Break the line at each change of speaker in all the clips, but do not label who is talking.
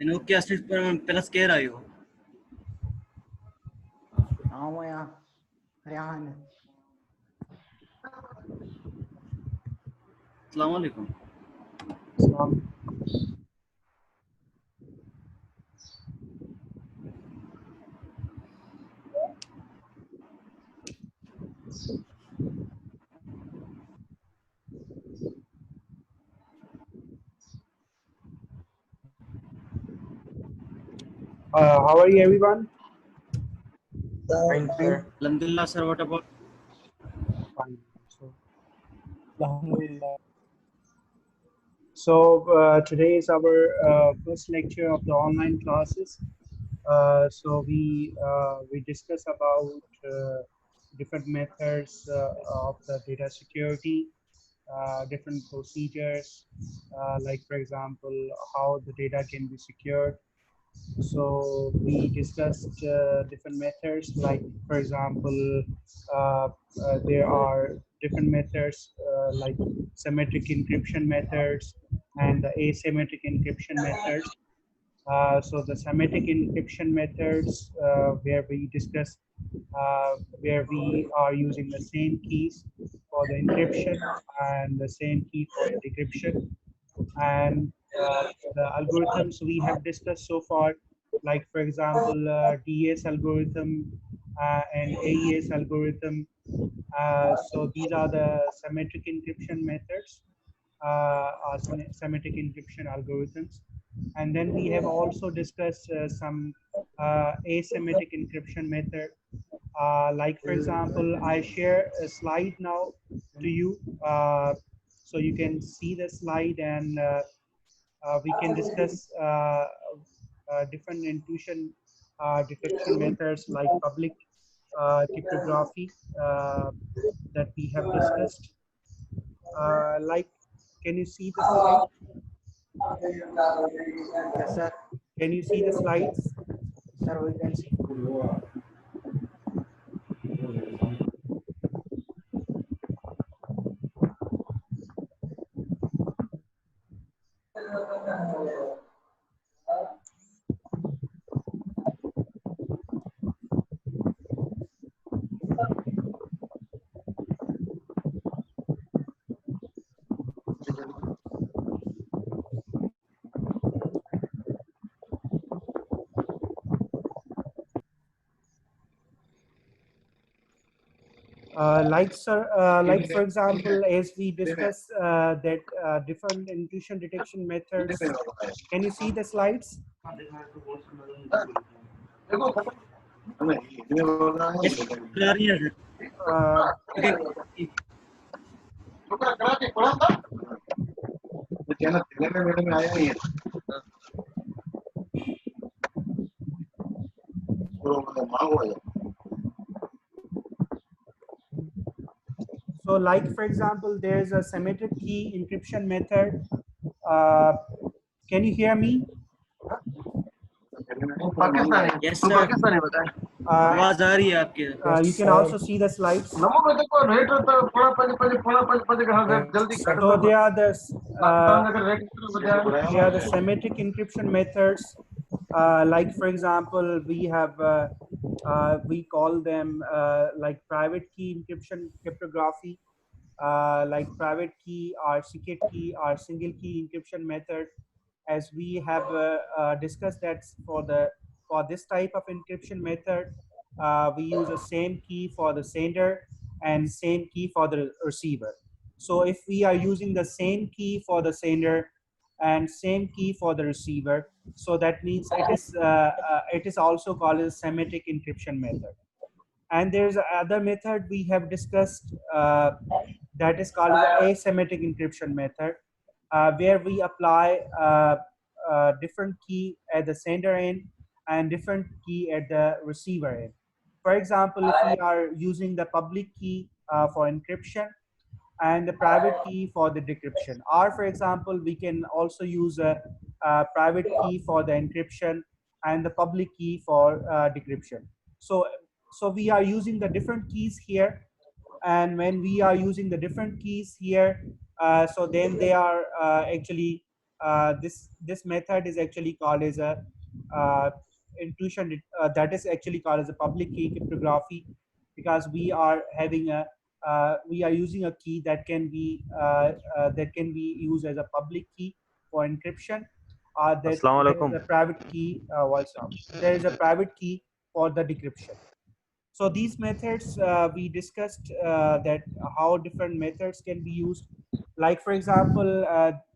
इनको क्या स्टेट पर प्लस कह रही हो
हाँ यार रेहान
अस्सलाम वालेकुम
How are you, everyone?
fine sir
alhamdulillah sir what about
Fine. Alhamdulillah. So today is our first lecture of the online classes. So we discuss about different methods of the data security, different procedures, like for example, how the data can be secured. So we discussed different methods, like for example, there are different methods like symmetric encryption methods and the asymmetric encryption methods. So the symmetric encryption methods, where we discuss where we are using the same keys for the encryption and the same key for the decryption. And the algorithms we have discussed so far, like for example, DES algorithm and AES algorithm. So these are the symmetric encryption methods, symmetric encryption algorithms. And then we have also discussed some asymmetric encryption method. Like for example, I share a slide now to you, so you can see the slide, and we can discuss different intrusion detection methods like public cryptography that we have discussed. Like, can you see the slide?
yes sir
Can you see the slides?
sir we can see
Like for example, as we discuss that different intrusion detection methods. Can you see the slides?
yes clear
Uh,
okay
so, like for example, there's a symmetric key encryption method. Uh, can you hear me?
yes sir आवाज आ रही है आपके
You can also see the slides. So they are the symmetric encryption methods. Like for example, we call them like private key encryption cryptography, like private key or secret key or single key encryption method. As we have discussed that for this type of encryption method, we use the same key for the sender and same key for the receiver. So if we are using the same key for the sender and same key for the receiver, so that means it is also called a symmetric encryption method. And there's another method we have discussed that is called the asymmetric encryption method, where we apply different key at the sender end and different key at the receiver end. For example, if we are using the public key for encryption and the private key for the decryption, or for example, we can also use a private key for the encryption and the public key for decryption. So we are using the different keys here, and when we are using the different keys here, so then they are actually this method is actually called as a uh, intrusion. That is actually called as a public key cryptography, because we are using a key that can be used as a public key for encryption. That
Assalamu
there is
alaikum.
a private key. There is a private key for the decryption. So these methods, we discussed that how different methods can be used. Like for example,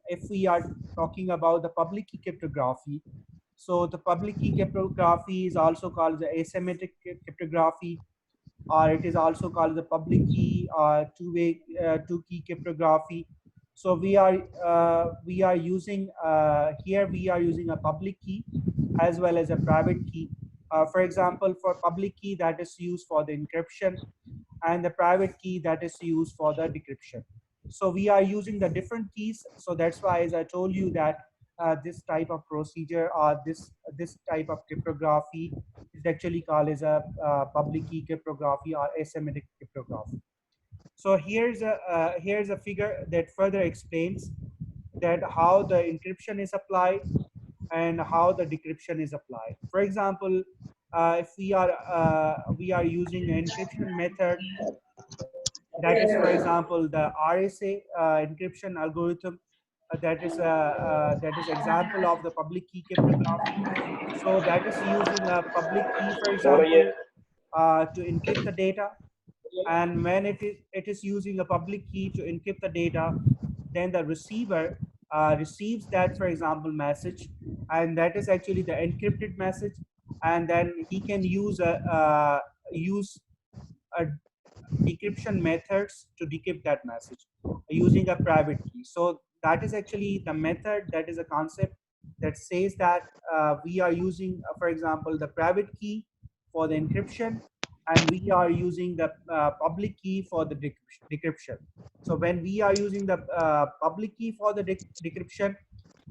if we are talking about the public key cryptography, so the public key cryptography is also called the asymmetric cryptography, or it is also called the public key or two key cryptography. So we are using here we are using a public key as well as a private key. For example, for public key, that is used for the encryption, and the private key that is used for the decryption. So we are using the different keys. So that's why, as I told you, that this type of procedure or this type of cryptography is actually called as a public key cryptography or asymmetric cryptography. So here's a figure that further explains that how the encryption is applied and how the decryption is applied. For example, if we are using an encryption method, that is, for example, the RSA encryption algorithm. That is example of the public key cryptography. So that is using a public key, for example, to encrypt the data. And when it is using a public key to encrypt the data, then the receiver receives that, for example, message, and that is actually the encrypted message, and then he can use a decryption methods to decrypt that message using a private key. So that is actually the method, that is a concept that says that we are using, for example, the private key for the encryption, and we are using the public key for the decryption. So when we are using the public key for the decryption,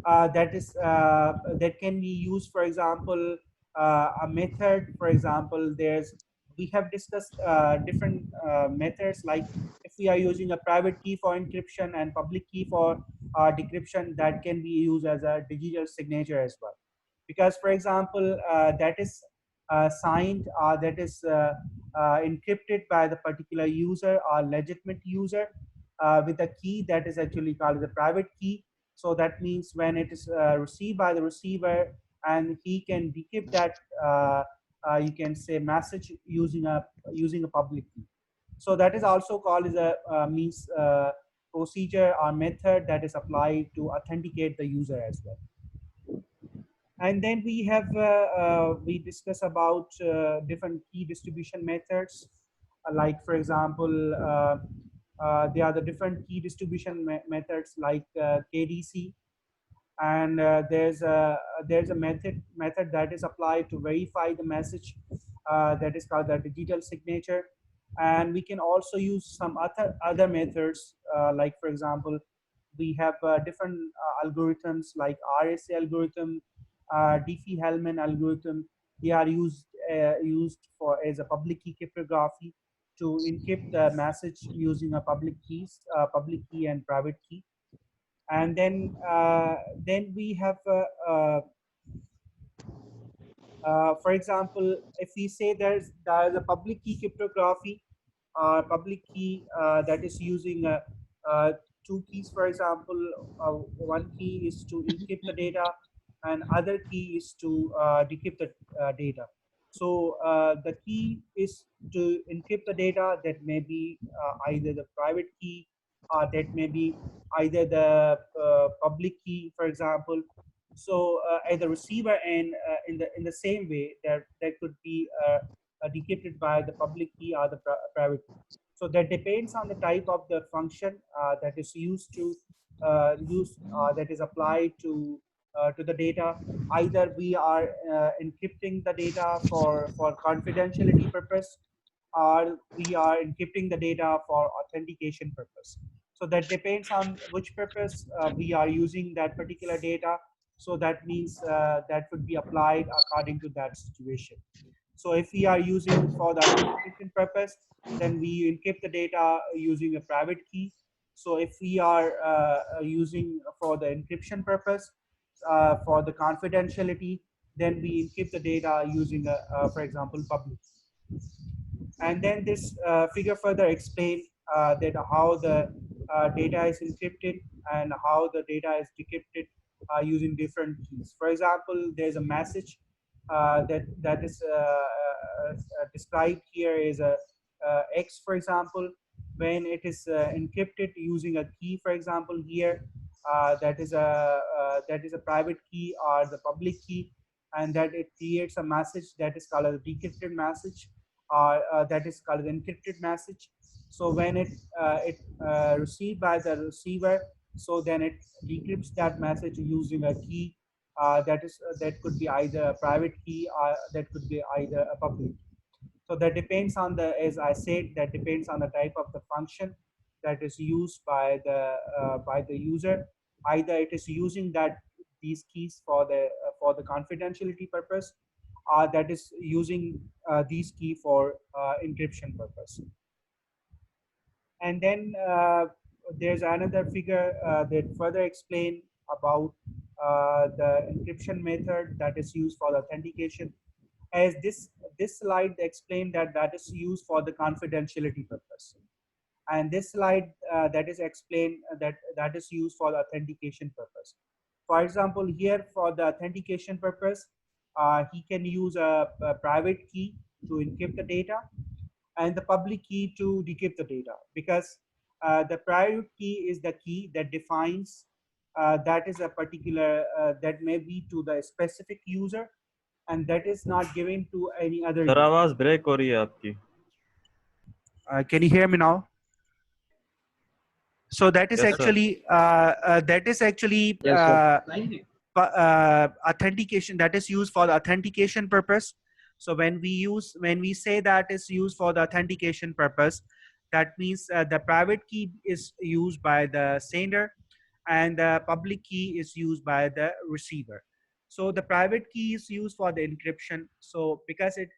that can be used, for example, a method. For example, we have discussed different methods, like if we are using a private key for encryption and public key for decryption, that can be used as a digital signature as well. Because, for example, that is signed, that is encrypted by the particular user or legitimate user with a key that is actually called the private key. So that means when it is received by the receiver, and he can decrypt that, you can say, message using a public key. So that is also called as a means procedure or method that is applied to authenticate the user as well. And then we discuss about different key distribution methods, like for example, there are the different key distribution methods like KDC, and there's a method that is applied to verify the message, that is called the digital signature. And we can also use some other methods, like for example, we have different algorithms like RSA algorithm, Diffie-Hellman algorithm. They are used for as a public key cryptography to encrypt the message using a public key and private key. And then we have for example, if we say there is a public key cryptography, public key that is using two keys. For example, one key is to encrypt the data, and other key is to decrypt the data. So the key is to encrypt the data. That may be either the private key, or that may be either the public key, for example. So at the receiver end, in the same way, that could be decrypted by the public key or the private key. So that depends on the type of the function that is used to that is applied to the data. Either we are encrypting the data for confidentiality purpose, or we are encrypting the data for authentication purpose. So that depends on which purpose we are using that particular data. So that means that would be applied according to that situation. So if we are using for the authentication purpose, then we encrypt the data using a private key. So if we are using for the encryption purpose, for the confidentiality, then we encrypt the data using, for example, public. And then this figure further explain that how the data is encrypted and how the data is decrypted using different keys. For example, there's a message that is described here is a X, for example. When it is encrypted using a key, for example, here that is a private key or the public key, and that it creates a message that is called a decrypted message, or that is called an encrypted message. So when it received by the receiver, so then it decrypts that message using a key that could be either a private key or that could be either a public key. So that depends on the, as I said, that depends on the type of the function that is used by the user. Either it is using that these keys for the confidentiality purpose, or that is using these key for encryption purpose. And then there's another figure that further explain about the encryption method that is used for the authentication. As this slide explained that is used for the confidentiality purpose, and this slide that is explained that is used for the authentication purpose. For example, here for the authentication purpose, he can use a private key to encrypt the data and the public key to decrypt the data, because the private key is the key that defines that is a particular that may be to the specific user, and that is not given to any other
sir
user.
आवाज break हो रही है आपकी.
Can you hear me now? So that is
Yes, sir.
actually authentication that is used for the authentication purpose. So when we say that is used for the authentication purpose, that means the private key is used by the sender and the public key is used by the receiver. So the private key is used for the encryption. So because it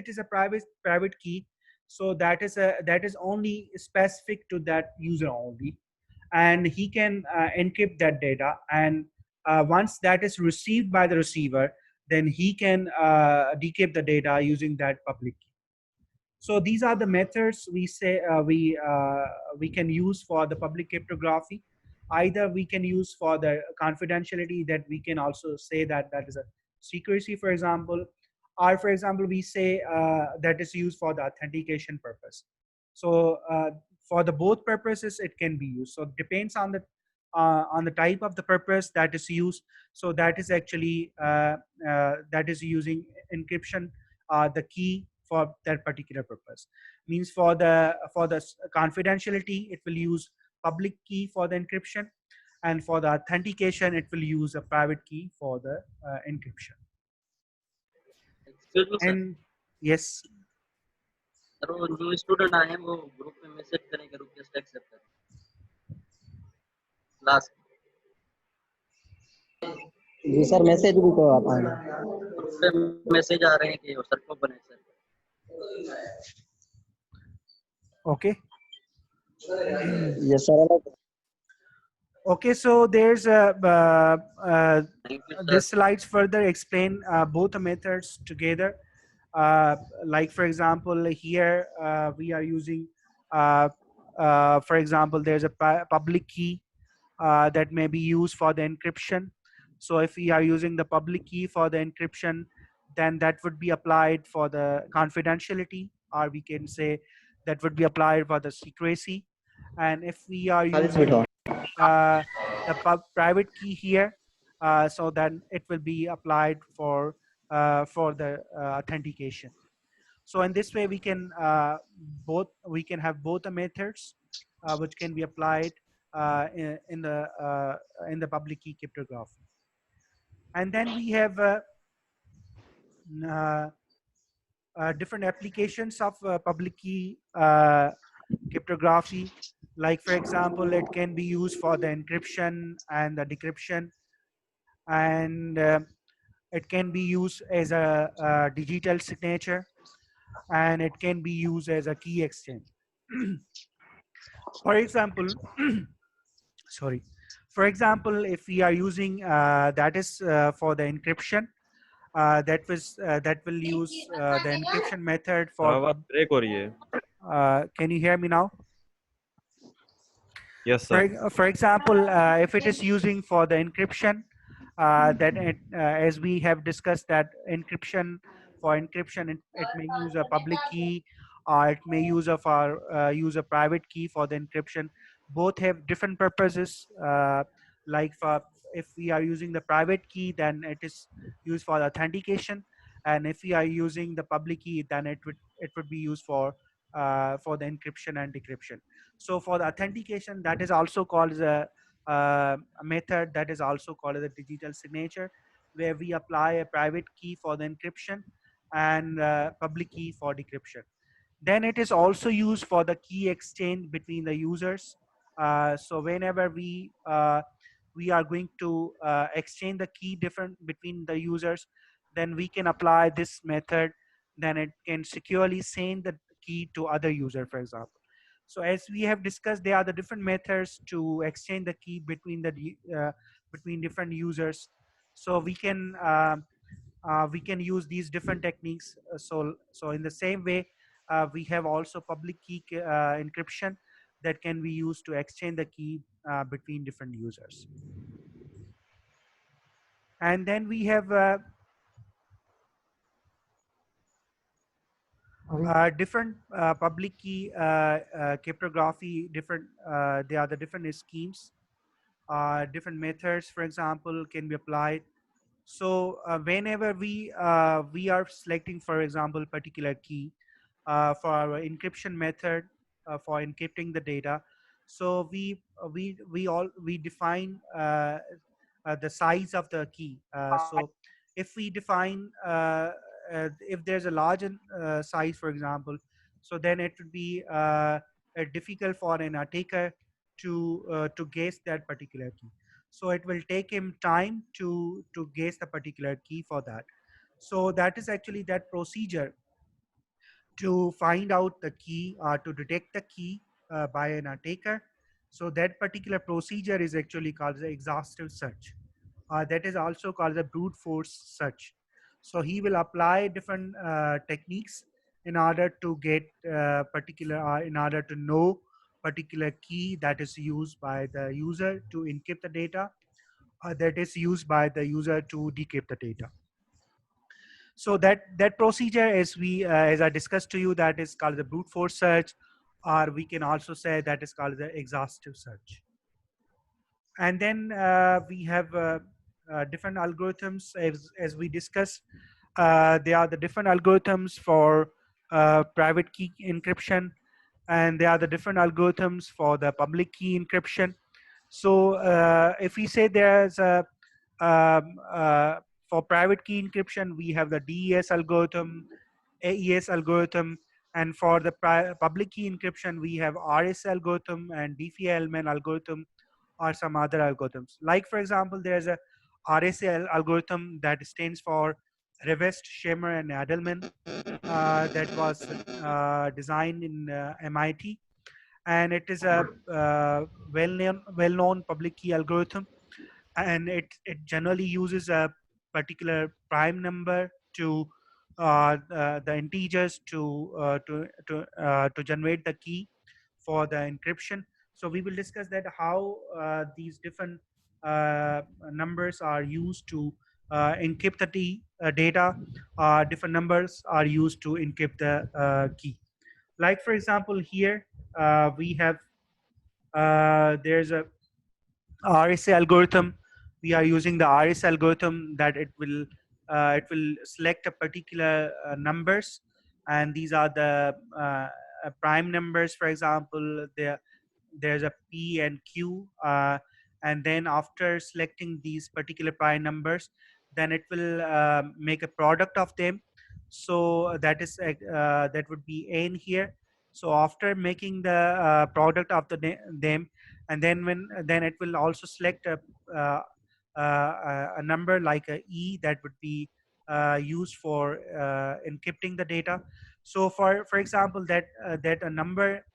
is a private key, so that is only specific to that user only, and he can encrypt that data. And once that is received by the receiver, then he can decrypt the data using that public key. So these are the methods we say we can use for the public cryptography. Either we can use for the confidentiality, that we can also say that is a secrecy, for example, or for example we say that is used for the authentication purpose. So for the both purposes it can be used. So it depends on the type of the purpose that is used. So that is actually that is using encryption, the key for that particular purpose. Means for the confidentiality, it will use public key for the encryption, and for the authentication it will use a private key for the encryption.
Excuse me, sir.
And yes,
sir वो जो student आए हैं वो group में message करेंगे, request accept करें last
जी sir, message भी तो आता है.
ग्रुप पे मैसेज आ रहे हैं कि सर को बने sir.
okay.
Yes sir.
Okay, so there's
thank you sir.
this slides further explain both the methods together. Like for example, here we are using, for example, there's a public key that may be used for the encryption. So if we are using the public key for the encryption, then that would be applied for the confidentiality, or we can say that would be applied for the secrecy. And if we are using the private key here, so then it will be applied for the authentication. So in this way we can have both the methods which can be applied in the public key cryptography. And then we have different applications of public key cryptography. Like for example, it can be used for the encryption and the decryption, and it can be used as a digital signature, and it can be used as a key exchange. For example, sorry. For example, if we are using that is for the encryption, that will use the encryption method for
आवाज break हो रही है.
can you hear me now?
Yes sir.
For example, if it is using for the encryption, as we have discussed that encryption, for encryption it may use a public key, or it may use a private key for the encryption. Both have different purposes. Like for, if we are using the private key, then it is used for authentication, and if we are using the public key, then it would be used for the encryption and decryption. So for the authentication, that is also called as a method that is also called as a digital signature, where we apply a private key for the encryption and public key for decryption. Then it is also used for the key exchange between the users. So whenever we are going to exchange the key different between the users, then we can apply this method. Then it can securely send the key to other user, for example. So as we have discussed, there are the different methods to exchange the key between between different users. So we can use these different techniques. So in the same way, we have also public key encryption that can be used to exchange the key between different users. And then we have different public key cryptography. They are the different schemes, different methods, for example, can be applied. So whenever we are selecting, for example, particular key for our encryption method for encrypting the data, so we define the size of the key. So if we define if there's a large size, for example, so then it would be difficult for an attacker to guess that particular key. So it will take him time to guess the particular key for that. So that is actually that procedure to find out the key or to detect the key by an attacker. So that particular procedure is actually called the exhaustive search. That is also called the brute force search. So he will apply different techniques in order to get in order to know particular key that is used by the user to encrypt the data, that is used by the user to decrypt the data. So that procedure, as I discussed to you, that is called the brute force search, or we can also say that is called the exhaustive search. And then we have different algorithms, as we discussed. There are the different algorithms for private key encryption, and there are the different algorithms for the public key encryption. So if we say there's a for private key encryption, we have the DES algorithm, AES algorithm, and for the public key encryption, we have RSA algorithm and Diffie-Hellman algorithm, or some other algorithms. Like for example, there's a RSA algorithm that stands for Revest, Schemer, and Edelman, that was designed in MIT, and it is a well-known public key algorithm, and it generally uses a particular prime number to the integers to generate the key for the encryption. So we will discuss that how these different numbers are used to encrypt the data. Different numbers are used to encrypt the key. Like for example, here we have there's a RSA algorithm. We are using the RSA algorithm that it will select a particular numbers, and these are the prime numbers. For example, there's a P and Q, and then after selecting these particular prime numbers, then it will make a product of them. So that is that would be N here. So after making the product of them, and then it will also select a number like a E that would be used for encrypting the data. So for example, that a number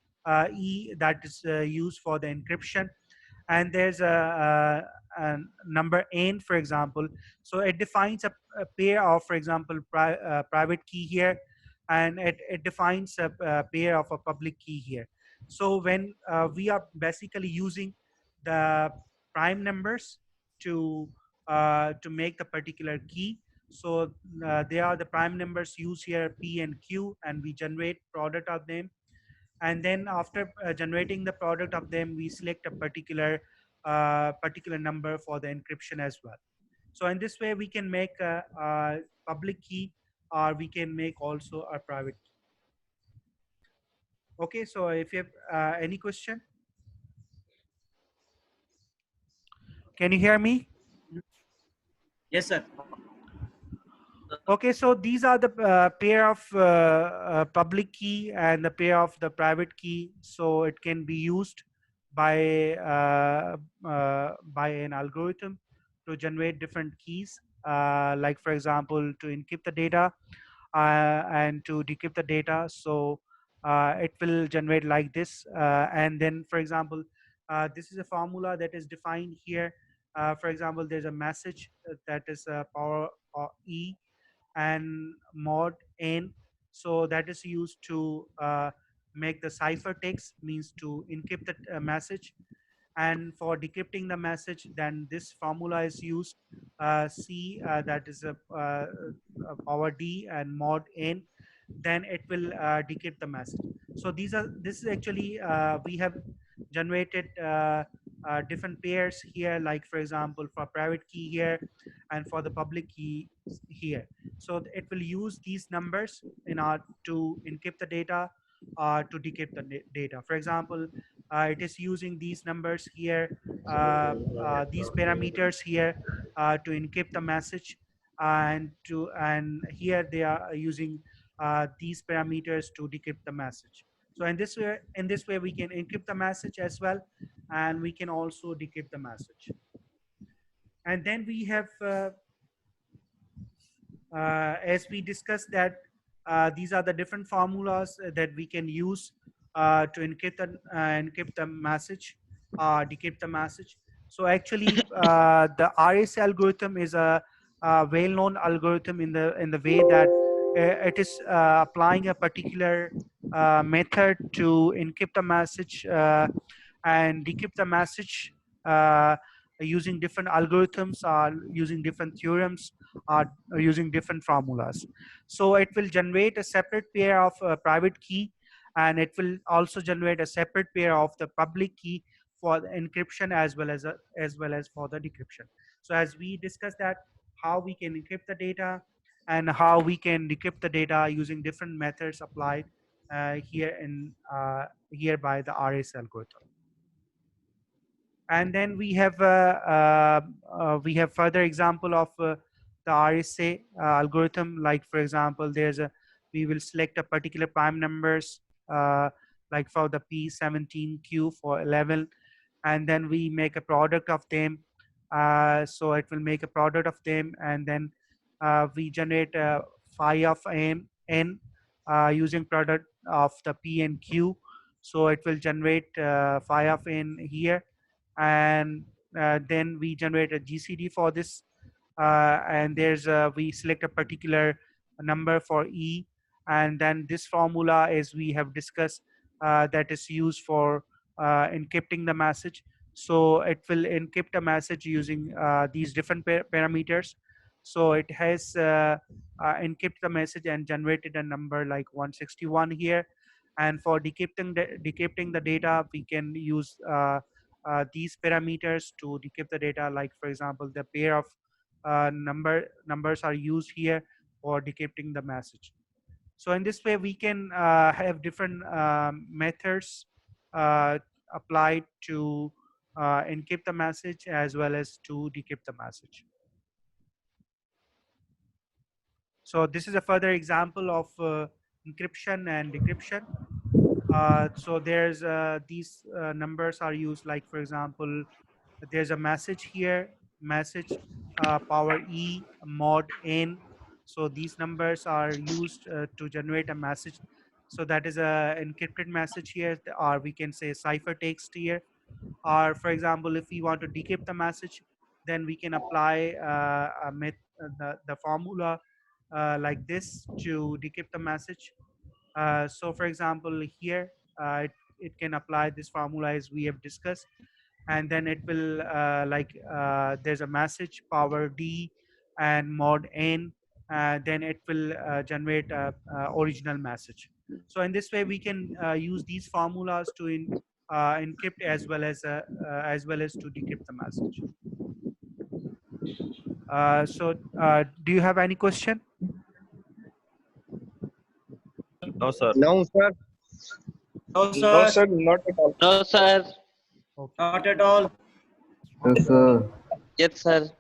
E that is used for the encryption, and there's a number n, for example. So it defines a pair of, for example, private key here, and it defines a pair of a public key here. So when we are basically using the prime numbers to make the particular key, so they are the prime numbers used here, p and q, and we generate product of them. And then after generating the product of them, we select a particular number for the encryption as well. So in this way we can make a public key, or we can make also a private key. Okay, so if you have any question, can you hear me?
Yes, sir.
Okay, so these are the pair of public key and the pair of the private key. So it can be used by an algorithm to generate different keys, like for example to encrypt the data and to decrypt the data. So it will generate like this, and then for example this is a formula that is defined here. For example, there's a message that is power E and mod n, so that is used to make the ciphertext, means to encrypt the message. And for decrypting the message, then this formula is used, c that is a power d and mod n, then it will decrypt the message. So this is actually we have generated different pairs here, like for example for private key here and for the public key here. So it will use these numbers in order to encrypt the data, to decrypt the data. For example, it is using these numbers here, these parameters here, to encrypt the message, and here they are using these parameters to decrypt the message. So in this way we can encrypt the message as well, and we can also decrypt the message. And then we have as we discussed that these are the different formulas that we can use to encrypt the message, decrypt the message. So actually the RSA algorithm is a well-known algorithm in the way that it is applying a particular method to encrypt the message and decrypt the message using different algorithms, using different theorems, or using different formulas. So it will generate a separate pair of private key, and it will also generate a separate pair of the public key for the encryption as well as for the decryption. So as we discussed that how we can encrypt the data and how we can decrypt the data using different methods applied here by the RSA algorithm. And then we have further example of the RSA algorithm. Like for example, we will select a particular prime numbers, like for the P17Q for 11, and then we make a product of them. So it will make a product of them, and then we generate phi of n using product of the P and Q. So it will generate phi of n here, and then we generate a GCD for this, and we select a particular number for E, and then this formula, as we have discussed, that is used for encrypting the message. So it will encrypt a message using these different parameters. So it has encrypted the message and generated a number like 161 here. And for decrypting the data, we can use these parameters to decrypt the data. Like for example, the pair of numbers are used here for decrypting the message. So in this way, we can have different methods applied to encrypt the message as well as to decrypt the message. So this is a further example of encryption and decryption. So there's these numbers are used, like for example, there's a message here, message power E mod n. So these numbers are used to generate a message. So that is a encrypted message here, or we can say ciphertext here. Or for example, if we want to decrypt the message, then we can apply the formula like this to decrypt the message. So for example, here it can apply this formula as we have discussed, and then it will there's a message power D and mod N, then it will generate a original message. So in this way we can use these formulas to encrypt as well as to decrypt the message. Do you have any question?
No, sir.
No, sir.
No,
No,
sir.
sir, not at all.
No, sir.
Okay.
Not at all.
Yes, sir.
Yes, sir.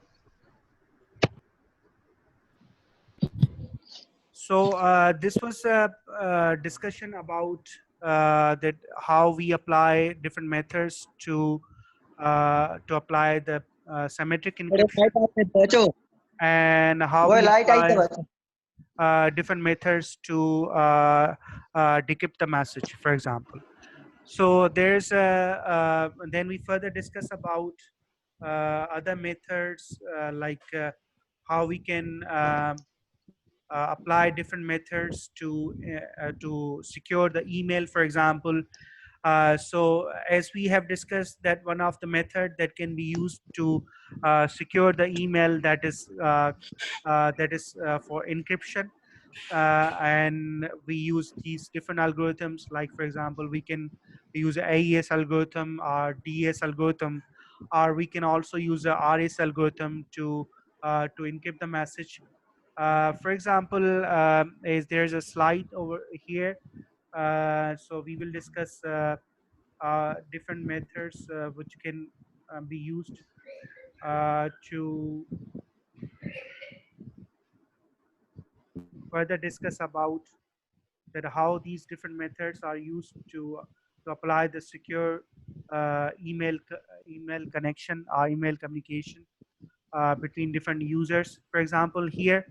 So this was a discussion about that how we apply different methods to apply the symmetric encryption, and how we apply different methods to decrypt the message, for example. So there's then we further discuss about other methods how we can apply different methods to secure the email, for example. So as we have discussed, that one of the method that can be used to secure the email, that is for encryption, and we use these different algorithms. Like for example, we can use a AES algorithm or DS algorithm, or we can also use a RS algorithm to encrypt the message. For example, is there's a slide over here. So we will discuss different methods which can be used to further discuss about that how these different methods are used to apply the secure email connection or email communication between different users. For example, here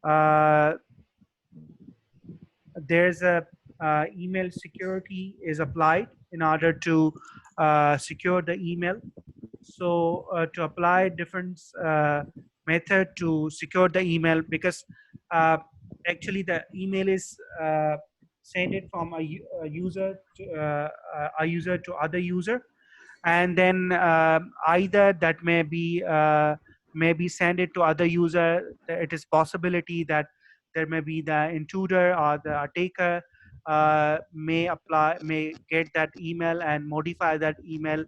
uh, there's a email security is applied in order to secure the email. So to apply different method to secure the email, because uh, actually the email is sent it from a user to other user, and then either that may be send it to other user. It is possibility that there may be the intruder or the attacker may get that email and modify that email,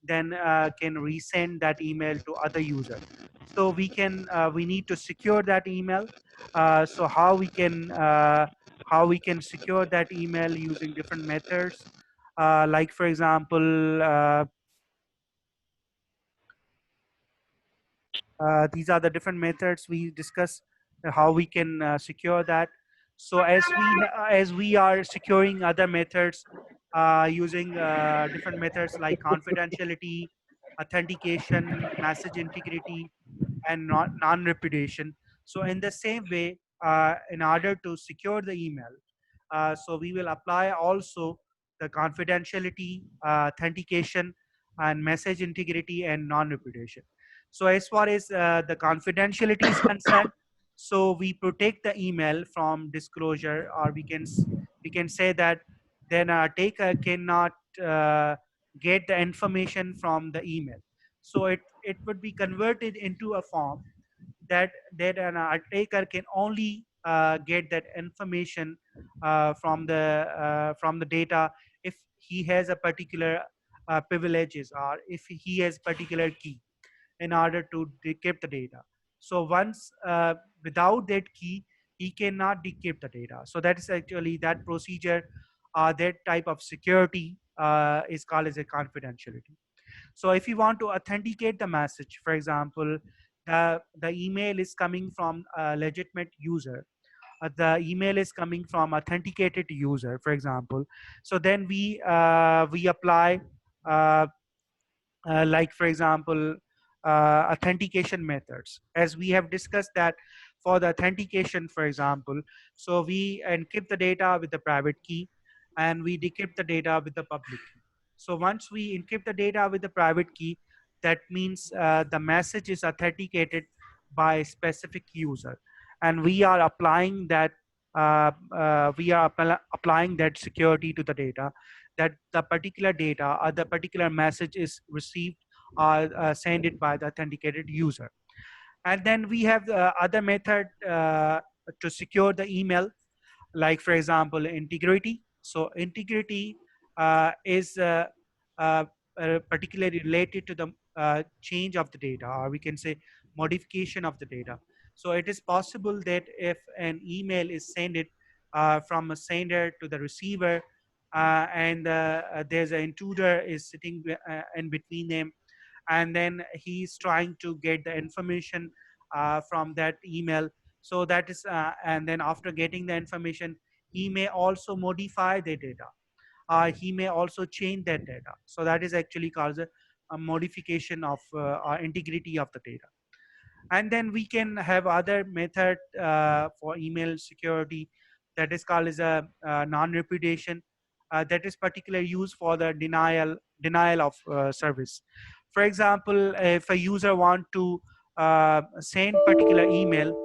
then can resend that email to other user. So we need to secure that email. So how we can secure that email using different methods, like for example, these are the different methods we discuss how we can secure that. So as we are securing other methods using different methods like confidentiality, authentication, message integrity, and non-repudiation. So in the same way, in order to secure the email, so we will apply also the confidentiality, authentication, and message integrity and non-repudiation. So as far as the confidentiality is concerned, so we protect the email from disclosure, or we can say that then a taker cannot get the information from the email. So it would be converted into a form that an attacker can only get that information from the data if he has a particular privileges, or if he has particular key in order to decrypt the data. So once without that key, he cannot decrypt the data. So that is actually that procedure, that type of security is called as a confidentiality. So if you want to authenticate the message, for example, the email is coming from a legitimate user, the email is coming from authenticated user, for example. So then we apply like for example authentication methods, as we have discussed that for the authentication, for example. So we encrypt the data with the private key, and we decrypt the data with the public key. So once we encrypt the data with the private key, that means the message is authenticated by a specific user, and we are applying that applying that security to the data, that the particular data or the particular message is received or sent it by the authenticated user. And then we have the other method to secure the email, like for example integrity. So integrity is particularly related to the change of the data, or we can say modification of the data. So it is possible that if an email is sent from a sender to the receiver, and there's an intruder is sitting in between them, and then he's trying to get the information from that email. So that is and then after getting the information, he may also modify the data, he may also change that data. So that is actually called a modification of or integrity of the data. And then we can have other method for email security, that is called as a non-repudiation, that is particularly used for the denial of service. For example, if a user want to send particular email